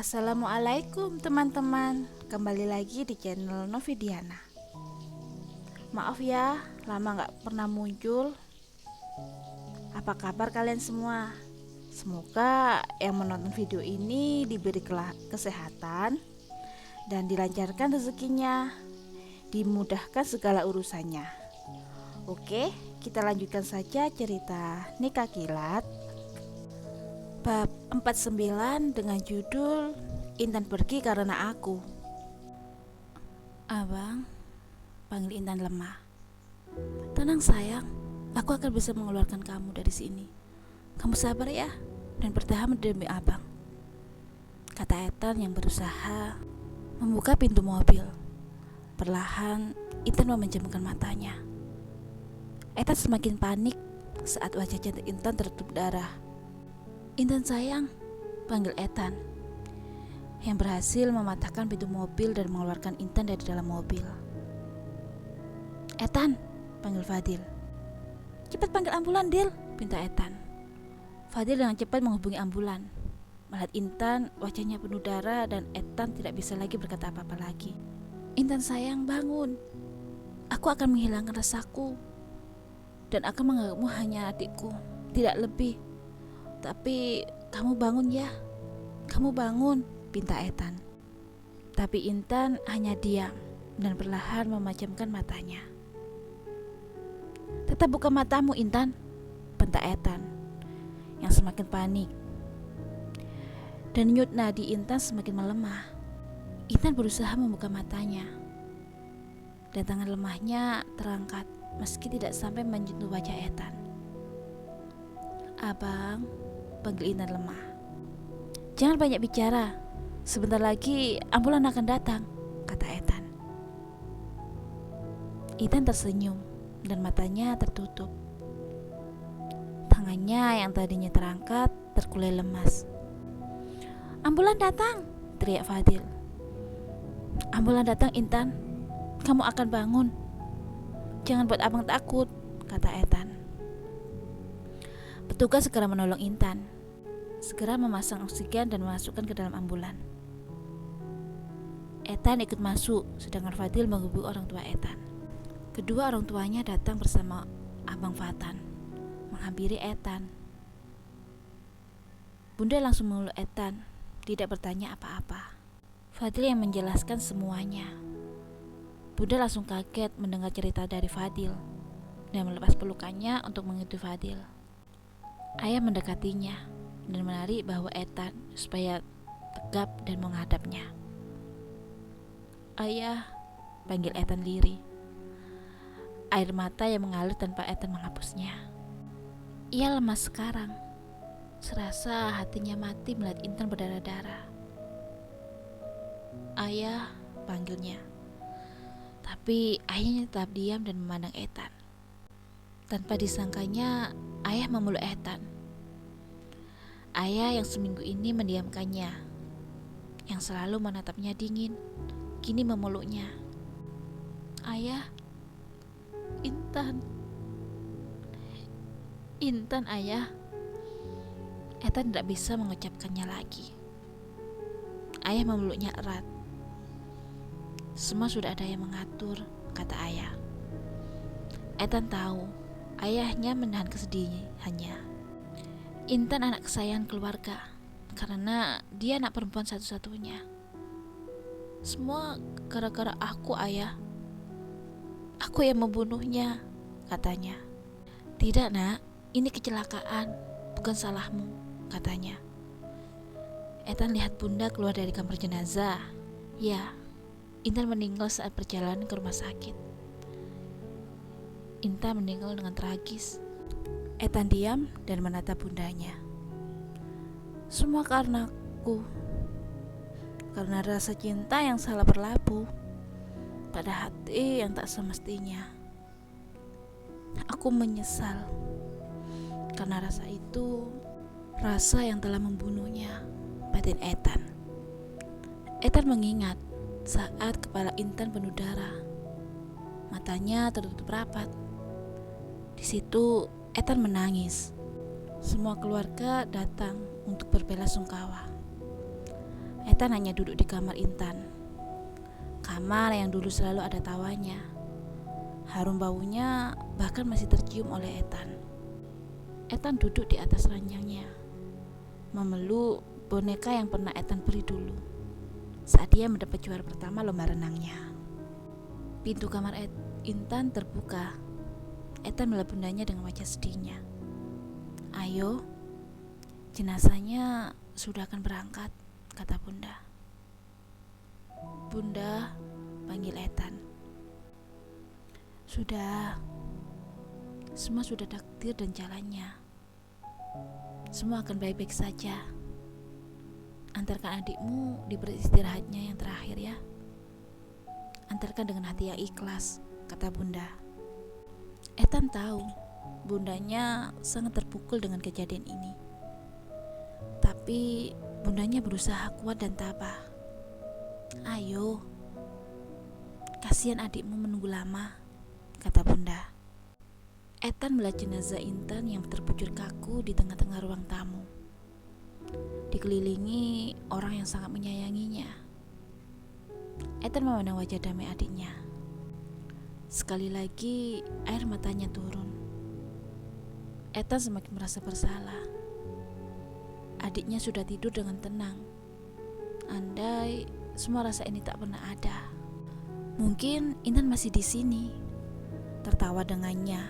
Assalamualaikum teman-teman, kembali lagi di channel Novidiana. Maaf ya, lama gak pernah muncul. Apa kabar kalian semua? Semoga yang menonton video ini diberi kesehatan dan dilancarkan rezekinya, dimudahkan segala urusannya. Oke, kita lanjutkan saja cerita Nikah Kilat bab 49 dengan judul Intan Pergi Karena Aku. Abang, panggil Intan lemah. Tenang sayang, aku akan bisa mengeluarkan kamu dari sini. Kamu sabar ya, dan bertahan demi abang, kata Ethan yang berusaha membuka pintu mobil. Perlahan, Intan memejamkan matanya. Ethan semakin panik saat wajah cantik Intan tertutup darah. Intan sayang, panggil Ethan, yang berhasil mematahkan pintu mobil dan mengeluarkan Intan dari dalam mobil. Ethan, panggil Fadil. Cepat panggil ambulan, Dil, pinta Ethan. Fadil dengan cepat menghubungi ambulan. Melihat Intan, wajahnya penuh darah dan Ethan tidak bisa lagi berkata apa-apa lagi. Intan sayang, bangun. Aku akan menghilangkan rasaku dan akan menganggapmu hanya adikku, tidak lebih. Tapi kamu bangun ya, kamu bangun, pinta Ethan. Tapi Intan hanya diam dan perlahan memejamkan matanya. Tetap buka matamu, Intan, bentak Ethan yang semakin panik. Dan nyut nadi Intan semakin melemah. Intan berusaha membuka matanya, dan tangan lemahnya terangkat meski tidak sampai menyentuh wajah Ethan. Abang, panggil Intan lemah. Jangan banyak bicara, sebentar lagi ambulan akan datang, kata Ethan. Intan tersenyum dan matanya tertutup. Tangannya yang tadinya terangkat terkulai lemas. Ambulan datang, teriak Fadil. Ambulan datang, Intan, kamu akan bangun. Jangan buat abang takut, kata Ethan. Petugas segera menolong Intan, segera memasang oksigen dan memasukkan ke dalam ambulan. Ethan ikut masuk, sedangkan Fadil menghubungi orang tua Ethan. Kedua orang tuanya datang bersama Abang Fatan, menghampiri Ethan. Bunda langsung memeluk Ethan, tidak bertanya apa-apa. Fadil yang menjelaskan semuanya. Bunda langsung kaget mendengar cerita dari Fadil dan melepas pelukannya untuk menyentuh Fadil. Ayah mendekatinya dan menarik bahu Ethan supaya tegap dan menghadapnya. Ayah, panggil Ethan lirih. Air mata yang mengalir tanpa Ethan menghapusnya. Ia lemas sekarang, serasa hatinya mati melihat Intan berdarah-darah. Ayah, panggilnya. Tapi ayahnya tetap diam dan memandang Ethan. Tanpa disangkanya, ayah memeluk Ethan. Ayah yang seminggu ini mendiamkannya, yang selalu menatapnya dingin, kini memeluknya. Ayah, Intan. Intan, ayah. Ethan tidak bisa mengucapkannya lagi. Ayah memeluknya erat. Semua sudah ada yang mengatur, kata ayah. Ethan tahu ayahnya menahan kesedihannya. Intan anak kesayangan keluarga, karena dia anak perempuan satu-satunya. Semua gara-gara aku, ayah. Aku yang membunuhnya, katanya. Tidak, nak, ini kecelakaan, bukan salahmu, katanya. Ethan lihat bunda keluar dari kamar jenazah. Ya, Intan meninggal saat perjalanan ke rumah sakit. Intan meninggal dengan tragis. Ethan diam dan menatap bundanya. Semua karena aku. Karena rasa cinta yang salah berlabuh pada hati yang tak semestinya. Aku menyesal. Karena rasa itu, rasa yang telah membunuhnya, batin Ethan. Ethan mengingat saat kepala Intan penuh darah, matanya tertutup rapat. Di situ Ethan menangis. Semua keluarga datang untuk berbela sungkawa. Ethan hanya duduk di kamar Intan. Kamar yang dulu selalu ada tawanya. Harum baunya bahkan masih tercium oleh Ethan. Ethan duduk di atas ranjangnya, memeluk boneka yang pernah Ethan beli dulu saat dia mendapat juara pertama lomba renangnya. Pintu kamar Intan terbuka. Ethan melihat bundanya dengan wajah sedihnya. "Ayo, jenazahnya sudah akan berangkat," kata bunda. "Bunda," panggil Ethan. "Sudah, semua sudah takdir dan jalannya. Semua akan baik-baik saja. Antarkan adikmu di beristirahatnya yang terakhir ya. Antarkan dengan hati yang ikhlas," kata bunda. Ethan tahu bundanya sangat terpukul dengan kejadian ini. Tapi bundanya berusaha kuat dan tabah. "Ayo, kasihan adikmu menunggu lama," kata bunda. Ethan melihat jenazah Intan yang terbujur kaku di tengah-tengah ruang tamu, dikelilingi orang yang sangat menyayanginya. Ethan memandang wajah damai adiknya. Sekali lagi air matanya turun. Ethan semakin merasa bersalah. Adiknya sudah tidur dengan tenang. Andai semua rasa ini tak pernah ada, mungkin Intan masih di sini, tertawa dengannya,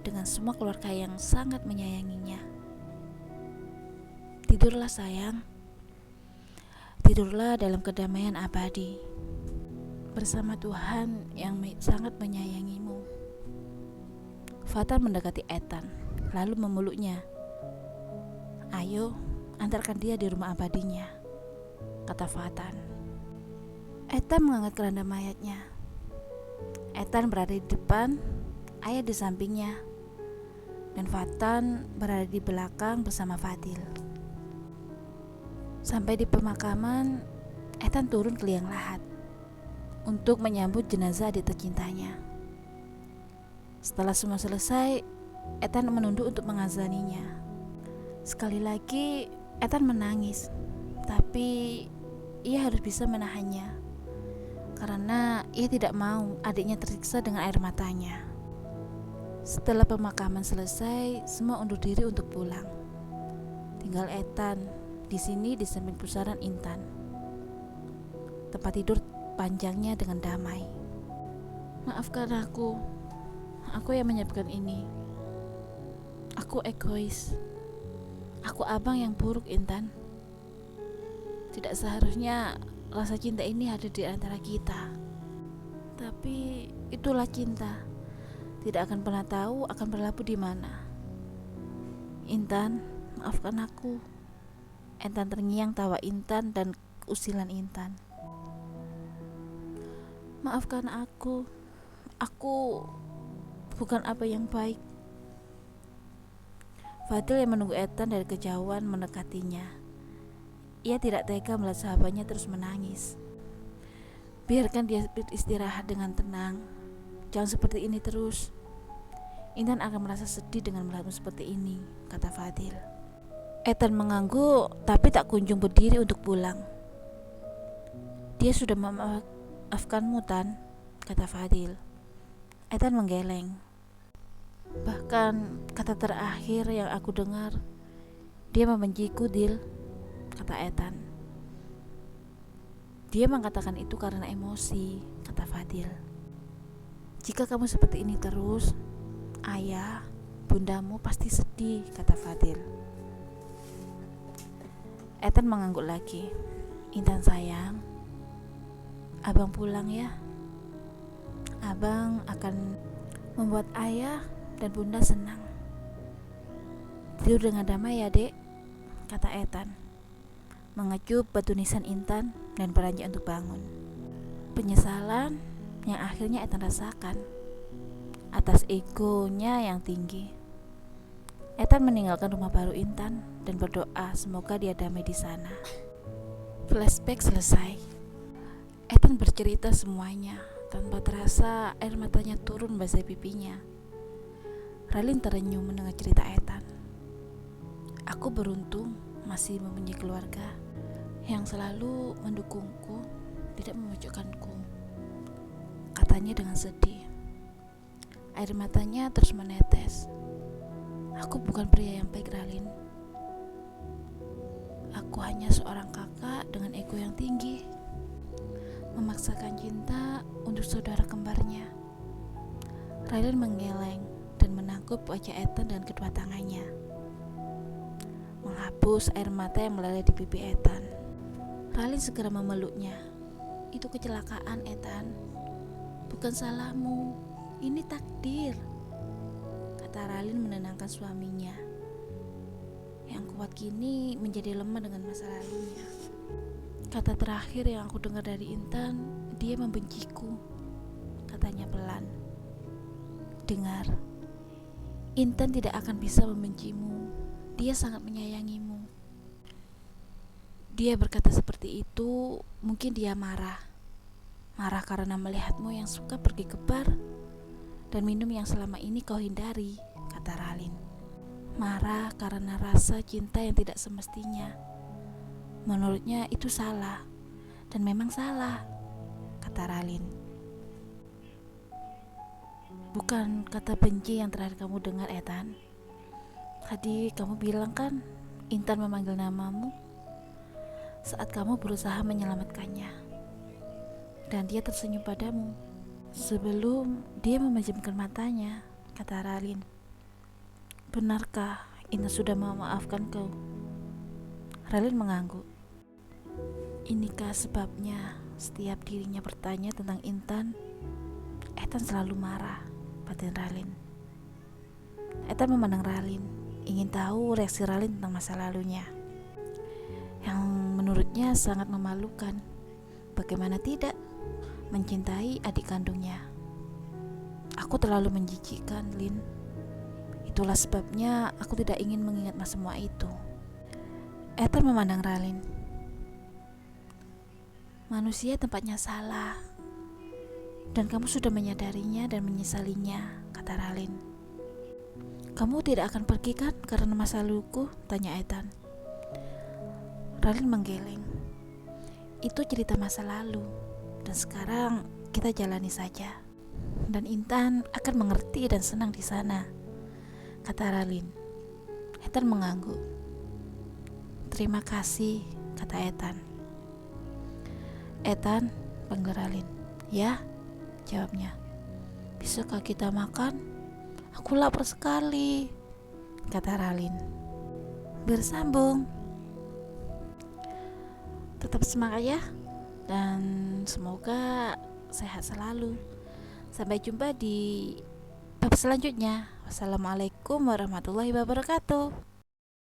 dengan semua keluarga yang sangat menyayanginya. "Tidurlah sayang, tidurlah dalam kedamaian abadi, bersama Tuhan yang sangat menyayangimu." Fatan mendekati Ethan, lalu memeluknya. "Ayo, antarkan dia di rumah abadinya," kata Fatan. Ethan mengangkat keranda mayatnya. Ethan berada di depan, ayah di sampingnya, dan Fatan berada di belakang bersama Fadil. Sampai di pemakaman, Ethan turun ke liang lahat untuk menyambut jenazah adik tercintanya. Setelah semua selesai, Ethan menunduk untuk mengazaninya. Sekali lagi Ethan menangis, tapi ia harus bisa menahannya karena ia tidak mau adiknya tersiksa dengan air matanya. Setelah pemakaman selesai, semua undur diri untuk pulang. Tinggal Ethan di sini di samping pusaran Intan. Tempat tidur panjangnya dengan damai. "Maafkan aku yang menyebabkan ini. Aku egois. Aku abang yang buruk, Intan. Tidak seharusnya rasa cinta ini ada di antara kita. Tapi itulah cinta. Tidak akan pernah tahu akan berlabuh di mana. Intan, maafkan aku." Ethan terngiang tawa Intan dan usilan Intan. "Maafkan aku bukan apa yang baik." Fadil yang menunggu Ethan dari kejauhan mendekatinya. Ia tidak tega melihat sahabatnya terus menangis. "Biarkan dia beristirahat dengan tenang. Jangan seperti ini terus. Intan akan merasa sedih dengan melihatmu seperti ini," kata Fadil. Ethan mengangguk tapi tak kunjung berdiri untuk pulang. "Dia sudah memaafkanmu, Tan," kata Fadil. Ethan menggeleng. "Bahkan kata terakhir yang aku dengar, dia membenciku, Dil," kata Ethan. "Dia mengatakan itu karena emosi," kata Fadil. "Jika kamu seperti ini terus, ayah, bundamu pasti sedih," kata Fadil. Ethan mengangguk lagi. "Intan sayang, abang pulang ya. Abang akan membuat ayah dan bunda senang. Tidur dengan damai ya, Dek," kata Ethan, mengecup batu nisan Intan dan beranjak untuk bangun. Penyesalan yang akhirnya Ethan rasakan atas egonya yang tinggi. Ethan meninggalkan rumah baru Intan dan berdoa semoga dia damai di sana. Flashback selesai. Ethan bercerita semuanya. Tanpa terasa air matanya turun membasahi pipinya. Ralin terenyuh mendengar cerita Ethan. "Aku beruntung masih mempunyai keluarga yang selalu mendukungku, tidak memojokkanku, katanya dengan sedih. Air matanya terus menetes. Aku bukan pria yang baik, Ralin. Aku hanya seorang kakak dengan ego yang tinggi, memaksakan cinta untuk saudara kembarnya. Ralin menggeleng dan menangkup wajah Ethan dengan kedua tangannya, menghapus air mata yang meleleh di pipi Ethan. Ralin segera memeluknya. Itu kecelakaan, Ethan. Bukan salahmu. Ini takdir, kata Ralin menenangkan suaminya yang kuat kini menjadi lemah dengan masa lalunya. Kata terakhir yang aku dengar dari Intan, dia membenciku, katanya pelan. Dengar, Intan tidak akan bisa membencimu. Dia sangat menyayangimu. Dia berkata seperti itu, mungkin dia marah. Marah karena melihatmu yang suka pergi ke bar dan minum yang selama ini kau hindari, kata Ralin. Marah karena rasa cinta yang tidak semestinya. Menurutnya itu salah, dan memang salah, kata Ralin. Bukan kata benci yang terakhir kamu dengar, Ethan. Tadi kamu bilang kan Intan memanggil namamu saat kamu berusaha menyelamatkannya, dan dia tersenyum padamu sebelum dia memejamkan matanya, kata Ralin. Benarkah Intan sudah memaafkan kau? Ralin mengangguk. Inikah sebabnya setiap dirinya bertanya tentang Intan, Ethan selalu marah, batin Ralin. Ethan memandang Ralin, ingin tahu reaksi Ralin tentang masa lalunya, yang menurutnya sangat memalukan. Bagaimana tidak mencintai adik kandungnya? Aku terlalu menjijikkan, Lin. Itulah sebabnya aku tidak ingin mengingat semua itu. Ethan memandang Ralin. Manusia tempatnya salah, dan kamu sudah menyadarinya dan menyesalinya, kata Ralin. Kamu tidak akan pergi kan karena masa laluku? Tanya Ethan. Ralin menggeleng. Itu cerita masa lalu, dan sekarang kita jalani saja. Dan Intan akan mengerti dan senang di sana, kata Ralin. Ethan mengangguk. Terima kasih, kata Ethan. Ethan, panggil Ralin. Ya, jawabnya. Bisakah kita makan? Aku lapar sekali, kata Ralin. Bersambung. Tetap semangat ya, dan semoga sehat selalu. Sampai jumpa di bab selanjutnya. Wassalamualaikum warahmatullahi wabarakatuh.